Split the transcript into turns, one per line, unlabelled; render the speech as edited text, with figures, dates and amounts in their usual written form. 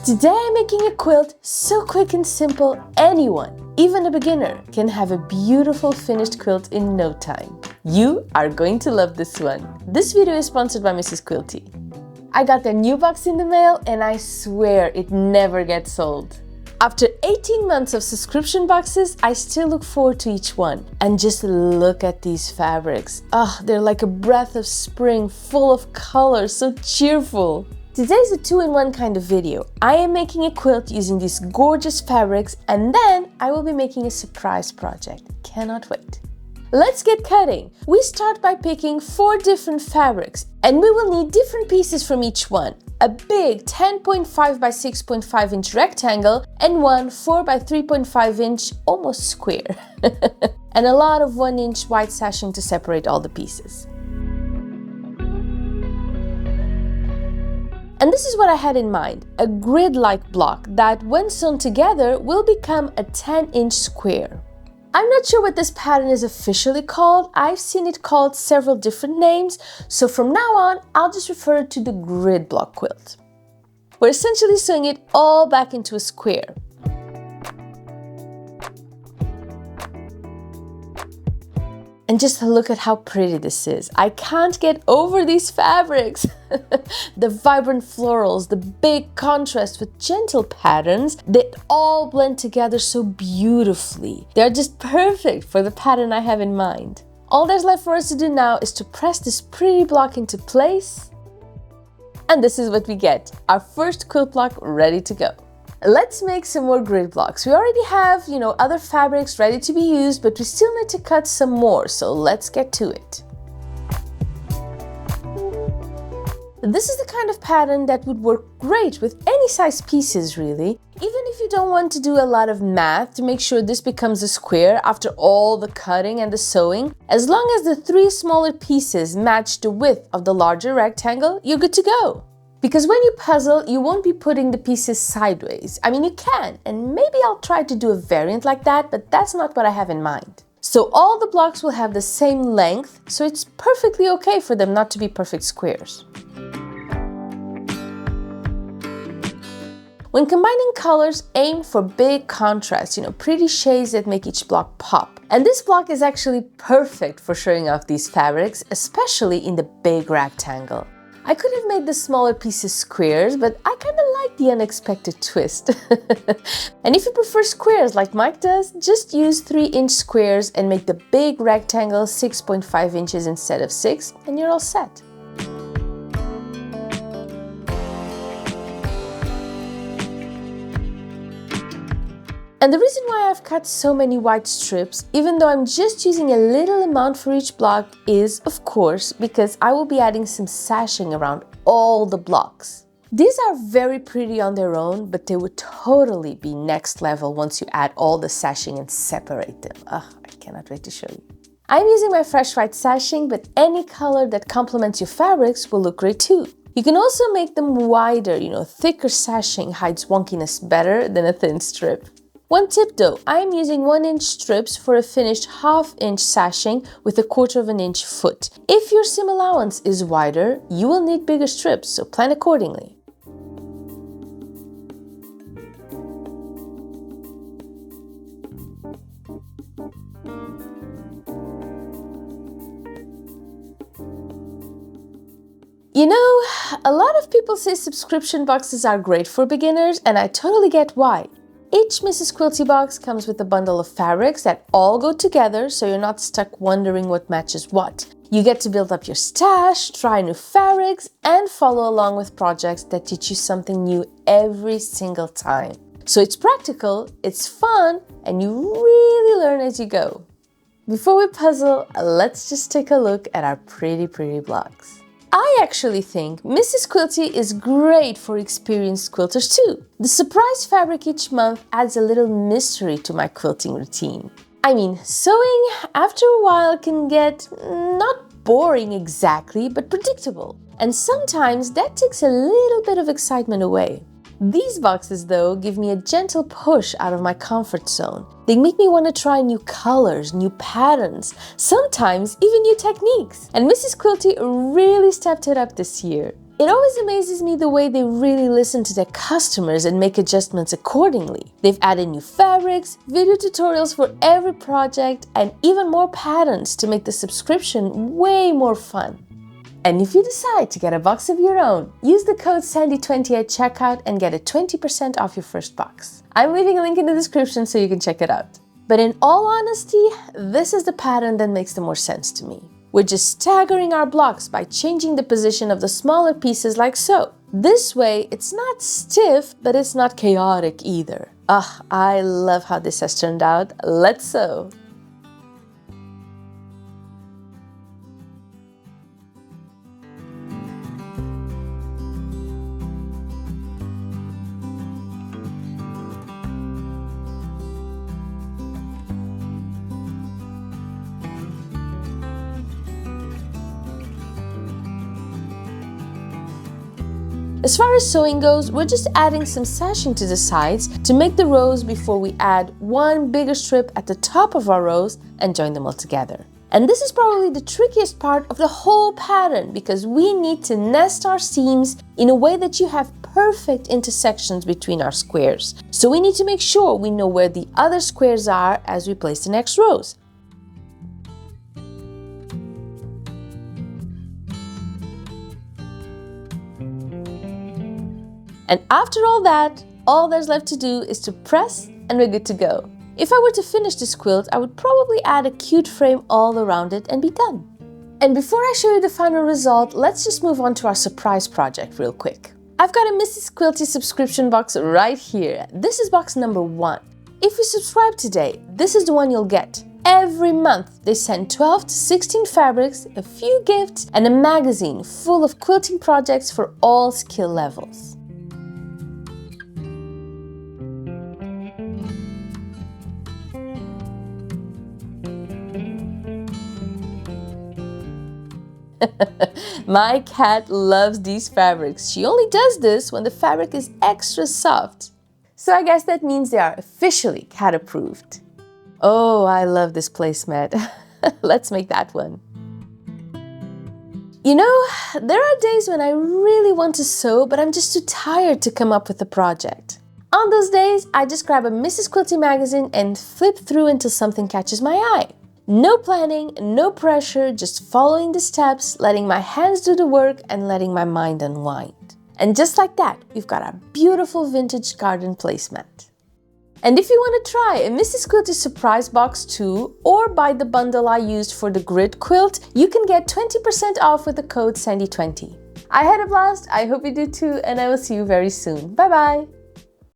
Today I'm making a quilt so quick and simple anyone, even a beginner, can have a beautiful finished quilt in no time. You are going to love this one. This video is sponsored by Mrs. Quilty. I got their new box in the mail and I swear it never gets old. After 18 months of subscription boxes, I still look forward to each one. And just look at these fabrics. They're like a breath of spring, full of color, so cheerful. Today's a two-in-one kind of video. I am making a quilt using these gorgeous fabrics and then I will be making a surprise project. Cannot wait. Let's get cutting. We start by picking 4 different fabrics and we will need different pieces from each one. A big 10.5 by 6.5 inch rectangle and one 4 by 3.5 inch almost square. And a lot of 1 inch white sashing to separate all the pieces. And this is what I had in mind, a grid-like block that when sewn together will become a 10-inch square. I'm not sure what this pattern is officially called. I've seen it called several different names, so from now on, I'll just refer to the grid block quilt. We're essentially sewing it all back into a square. And just look at how pretty this is. I can't get over these fabrics. The vibrant florals, the big contrast with gentle patterns, they all blend together so beautifully. They're just perfect for the pattern I have in mind. All there's left for us to do now is to press this pretty block into place. And this is what we get, our first quilt block ready to go. Let's make some more grid blocks. We already have, other fabrics ready to be used, but we still need to cut some more, so let's get to it. This is the kind of pattern that would work great with any size pieces, really. Even if you don't want to do a lot of math to make sure this becomes a square after all the cutting and the sewing, as long as the 3 smaller pieces match the width of the larger rectangle, you're good to go. Because when you puzzle, you won't be putting the pieces sideways. I mean, you can, and maybe I'll try to do a variant like that, but that's not what I have in mind. So all the blocks will have the same length, so it's perfectly okay for them not to be perfect squares. When combining colors, aim for big contrast, pretty shades that make each block pop. And this block is actually perfect for showing off these fabrics, especially in the big rectangle. I could have made the smaller pieces squares, but I kind of like the unexpected twist. And if you prefer squares like Mike does, just use 3-inch squares and make the big rectangle 6.5 inches instead of 6, and you're all set. And the reason why I've cut so many white strips, even though I'm just using a little amount for each block, is, of course, because I will be adding some sashing around all the blocks. These are very pretty on their own, but they would totally be next level once you add all the sashing and separate them. I cannot wait to show you. I'm using my fresh white sashing, but any color that complements your fabrics will look great too. You can also make them wider, thicker sashing hides wonkiness better than a thin strip. One tip though, I am using 1-inch strips for a finished 1/2-inch sashing with a 1/4 inch foot. If your seam allowance is wider, you will need bigger strips, so plan accordingly. A lot of people say subscription boxes are great for beginners, and I totally get why. Each Mrs. Quilty box comes with a bundle of fabrics that all go together, so you're not stuck wondering what matches what. You get to build up your stash, try new fabrics, and follow along with projects that teach you something new every single time. So it's practical, it's fun, and you really learn as you go. Before we puzzle, let's just take a look at our pretty blocks. I actually think Mrs. Quilty is great for experienced quilters too. The surprise fabric each month adds a little mystery to my quilting routine. I mean, sewing after a while can get not boring exactly, but predictable. And sometimes that takes a little bit of excitement away. These boxes, though, give me a gentle push out of my comfort zone. They make me want to try new colors, new patterns, sometimes even new techniques. And Mrs. Quilty really stepped it up this year. It always amazes me the way they really listen to their customers and make adjustments accordingly. They've added new fabrics, video tutorials for every project, and even more patterns to make the subscription way more fun. And if you decide to get a box of your own, use the code SANDY20 at checkout and get a 20% off your first box. I'm leaving a link in the description so you can check it out. But in all honesty, this is the pattern that makes the more sense to me. We're just staggering our blocks by changing the position of the smaller pieces like so. This way, it's not stiff, but it's not chaotic either. I love how this has turned out. Let's sew! As far as sewing goes, we're just adding some sashing to the sides to make the rows before we add one bigger strip at the top of our rows and join them all together. And this is probably the trickiest part of the whole pattern because we need to nest our seams in a way that you have perfect intersections between our squares. So we need to make sure we know where the other squares are as we place the next rows. And after all there's left to do is to press and we're good to go. If I were to finish this quilt, I would probably add a cute frame all around it and be done. And before I show you the final result, let's just move on to our surprise project real quick. I've got a Mrs. Quilty subscription box right here. This is box number 1. If you subscribe today, this is the one you'll get. Every month, they send 12 to 16 fabrics, a few gifts, and a magazine full of quilting projects for all skill levels. My cat loves these fabrics. She only does this when the fabric is extra soft. So I guess that means they are officially cat approved. Oh, I love this placemat. Let's make that one. You know, there are days when I really want to sew, but I'm just too tired to come up with a project. On those days, I just grab a Mrs. Quilty magazine and flip through until something catches my eye. No planning, no pressure, just following the steps, letting my hands do the work and letting my mind unwind. And just like that, we've got our beautiful vintage garden placemat. And if you want to try a Mrs. Quilty surprise box too, or buy the bundle I used for the grid quilt, you can get 20% off with the code SANDY20. I had a blast, I hope you do too, and I will see you very soon. Bye bye!